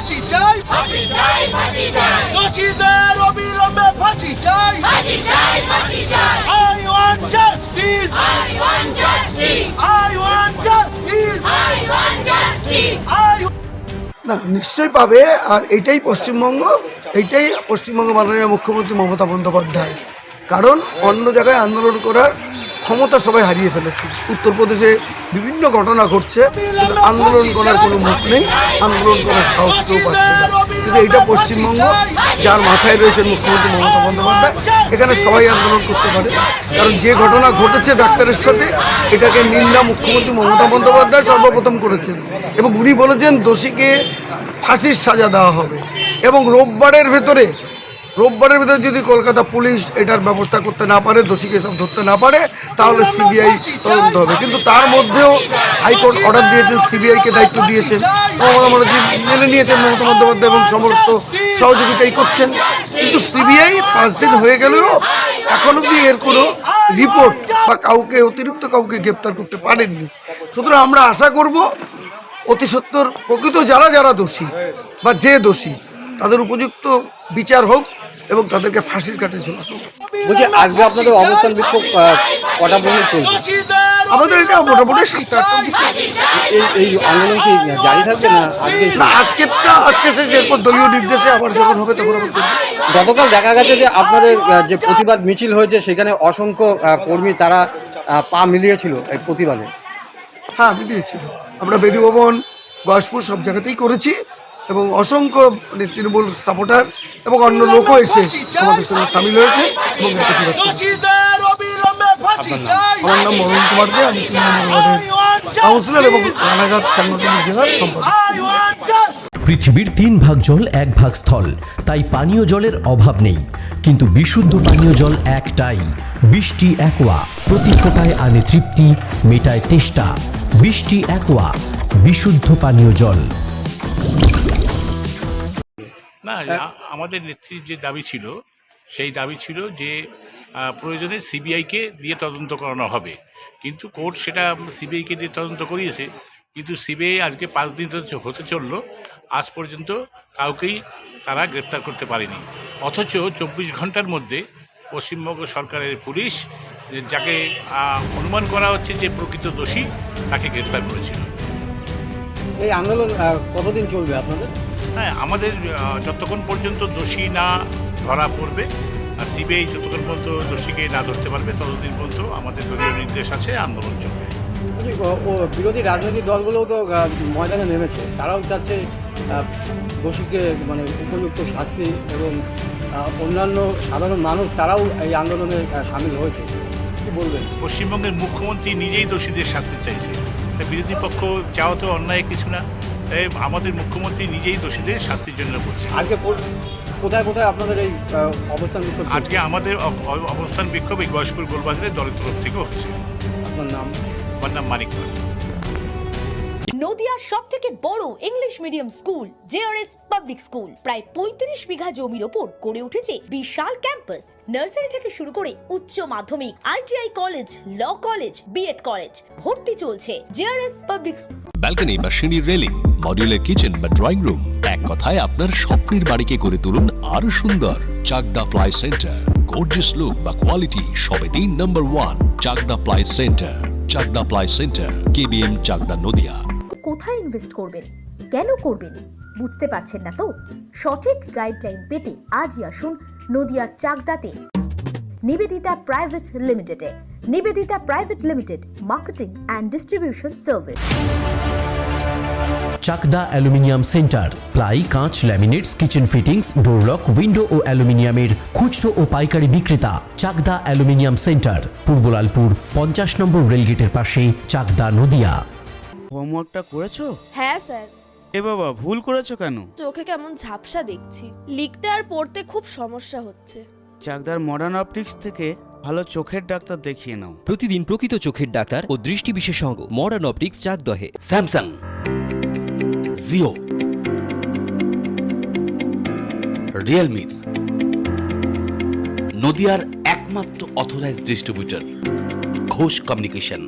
ফাঁসি চাই, ফাঁসি চাই, ফাঁসি চাই, দোষীদের অবিলম্বে ফাঁসি চাই, ফাঁসি চাই, ফাঁসি চাই, I want justice, I want justice, I want justice, I want justice. না নিশ্চয়ই পাবে। আর এইটাই পশ্চিমবঙ্গ মাননীয় মুখ্যমন্ত্রী মমতা বন্দ্যোপাধ্যায়। কারণ অন্য জায়গায় আন্দোলন করার ক্ষমতা সবাই হারিয়ে ফেলেছে। উত্তরপ্রদেশে বিভিন্ন ঘটনা ঘটছে, কিন্তু আন্দোলন করার কোনো মুখ নেই, আন্দোলন করার সাহস কেউ পাচ্ছে না। কিন্তু এইটা পশ্চিমবঙ্গ, যার মাথায় রয়েছেন মুখ্যমন্ত্রী মমতা বন্দ্যোপাধ্যায়, এখানে সবাই আন্দোলন করতে পারে। কারণ যে ঘটনা ঘটেছে ডাক্তারের সাথে, এটাকে নিন্দা মুখ্যমন্ত্রী মমতা বন্দ্যোপাধ্যায় সর্বপ্রথম করেছেন, এবং উনি বলেছেন দোষীকে ফাঁসির সাজা দেওয়া হবে। এবং রোববারের ভেতরে যদি কলকাতা পুলিশ এটার ব্যবস্থা করতে না পারে, দোষীকে সব ধরতে না পারে, তাহলে সিবিআই তদন্ত হবে। কিন্তু তার মধ্যেও হাইকোর্ট অর্ডার দিয়েছেন, সিবিআইকে দায়িত্ব দিয়েছেন, মমতা ব্যানার্জি মেনে নিয়েছেন মমতা বন্দ্যোপাধ্যায় এবং সমস্ত সহযোগিতাই করছেন। কিন্তু সিবিআই 5 দিন হয়ে গেলেও এখন অবধি এর কোনো রিপোর্ট বা অতিরিক্ত কাউকে গ্রেপ্তার করতে পারেননি। সুতরাং আমরা আশা করব অতি সত্বর প্রকৃত যারা দোষী বা যে দোষী, তাদের উপযুক্ত বিচার হোক এবং তাদেরকে ফাঁসির কাঠে ঝোলানো হোক। বলছি আজকে আপনাদের অবস্থান বিক্ষোভ কটা পর্যন্ত চলছে? আমাদের এটা মোটামুটি 7-8টা দিকে। এই আন্দোলন কি জারি থাকবে না আজকে শেষ, এরপর দলীয় নির্দেশে আবার যখন হবে তখন আবার করবো। গতকাল দেখা গেছে যে আপনাদের যে প্রতিবাদ মিছিল হয়েছে সেখানে অসংখ্য কর্মী তারা পা মিলিয়েছিল এই প্রতিবাদে। হ্যাঁ, মিলিয়েছিল। আমরা বেদী ভবন, গয়েশপুর সব জায়গাতেই করেছি, এবং অসংখ্য তৃণমূল সাপোর্টার এবং অন্য লোকও এসে আমাদের সঙ্গে সামিল হয়েছে এবং প্রতিবাদ করেছে। আমার নাম মরণ কুমার দে, আমি 3 নম্বর ওয়ার্ডের কাউন্সিলর এবং রানাঘাট সাংগঠনিক জেলার সম্পাদক। পৃথিবীর 3 ভাগ জল 1 ভাগ স্থল, তাই পানীয় জলের অভাব নেই। কিন্তু বিশুদ্ধ পানীয় জল একটাই, বৃষ্টি অ্যাকোয়া। প্রতি ফোঁটায় আনে তৃপ্তি, মেটায় তেষ্টা। বৃষ্টি অ্যাকোয়া, বিশুদ্ধ পানীয় জল। না, আমাদের নেত্রীর যে দাবি ছিল, সেই দাবি ছিল যে প্রয়োজনে সিবিআইকে দিয়ে তদন্ত করানো হবে। কিন্তু কোর্ট সেটা সিবিআইকে দিয়ে তদন্ত করিয়েছে, কিন্তু সিবিআই আজকে 5 দিন হতে চললো, আজ পর্যন্ত কাউকেই তারা গ্রেপ্তার করতে পারেনি। অথচ 24 ঘন্টার মধ্যে পশ্চিমবঙ্গ সরকারের পুলিশ, যাকে অনুমান করা হচ্ছে যে প্রকৃত দোষী, তাকে গ্রেপ্তার করেছিল। এই আন্দোলন কতদিন চলবে আপনাদের? হ্যাঁ, আমাদের যতক্ষণ পর্যন্ত দোষী না ধরা পড়বে, আর সিবিআই যতক্ষণ পর্যন্ত দোষীকে না ধরতে পারবে, ততদিন পর্যন্ত আমাদের দলীয় নির্দেশ আছে, আন্দোলন চলবে। বিরোধী রাজনৈতিক দলগুলোও তো ময়দানে নেমেছে, তারাও চাচ্ছে দোষীকে মানে উপযুক্ত শাস্তি, এবং অন্যান্য সাধারণ মানুষ তারাও এই আন্দোলনে সামিল হয়েছে। কি বলবেন? পশ্চিমবঙ্গের মুখ্যমন্ত্রী নিজেই দোষীদের শাস্তি চাইছে, বিরোধী পক্ষ চাওয়া তো অন্যায় কিছু না। তাই আমাদের মুখ্যমন্ত্রী নিজেই দোষীদের শাস্তির জন্য করছে। আজকে কোথায় কোথায় আপনাদের এই অবস্থান বিক্ষোভ? আজকে আমাদের অবস্থান বিক্ষোভ এই গয়েশপুর গোলবাজারের দলের তরফ থেকে হচ্ছে। আপনার নাম? আমার নাম মানিক। নদিয়ার সবথেকে বড় English medium school JRS public school প্রায় 35 বিঘা জমির ওপর গড়ে উঠেছে বিশাল ক্যাম্পাস। নার্সারি থেকে শুরু করে উচ্চ মাধ্যমিক, ITI college, law college, BEd college, ভর্তি চলছে। জেআরএস পাবলিক ব্যালকনি বা সিঁড়ির রেলিং, মডিউলার কিচেন বা ড্রয়িং রুম, এক কথায় আপনার স্বপ্নের বাড়িকে করে তুলুন আরো সুন্দর। Chakdah ply centre, gorgeous look বা কোয়ালিটি সবেতেই number 1। Chakdah ply centre, Chakdah ply centre, KBM, Chakdah, Nadia. কোথায় ইনভেস্ট করবেন, কেন করবেন বুঝতে পারছেন না তো? সঠিক গাইডলাইন পেতে আজই আসুন নদিয়ার চাকদাতে নিবেদিতা প্রাইভেট লিমিটেডে। Nivedita private limited, marketing and distribution service. Chakdah aluminium centre, ply, কাঁচ, laminates, kitchen fittings, door lock, window ও অ্যালুমিনিয়ামের খুচরো ও পাইকারি বিক্রেতা। Chakdah aluminium centre, Purbalalpur 50 number রেলগেটের পাশে, চাকদা, নদিয়া। হোমওয়ার্কটা করেছো? হ্যাঁ স্যার। এ বাবা, ভুল করেছো কেন? চোখে কেমন ঝাপসা দেখছি, লিখতে আর পড়তে খুব সমস্যা হচ্ছে। চাকদার মডার্ন অপটিক্স থেকে ভালো চোখের ডাক্তার দেখিয়ে নাও। প্রতিদিন প্রকৃত চোখের ডাক্তার ও দৃষ্টি বিশেষজ্ঞ মডার্ন অপটিক্স, চাকদহে। স্যামসাং, জিও, রিয়েলমি, নদিয়ার একমাত্র অথরাইজড ডিস্ট্রিবিউটর ঘোষ কমিউনিকেশন।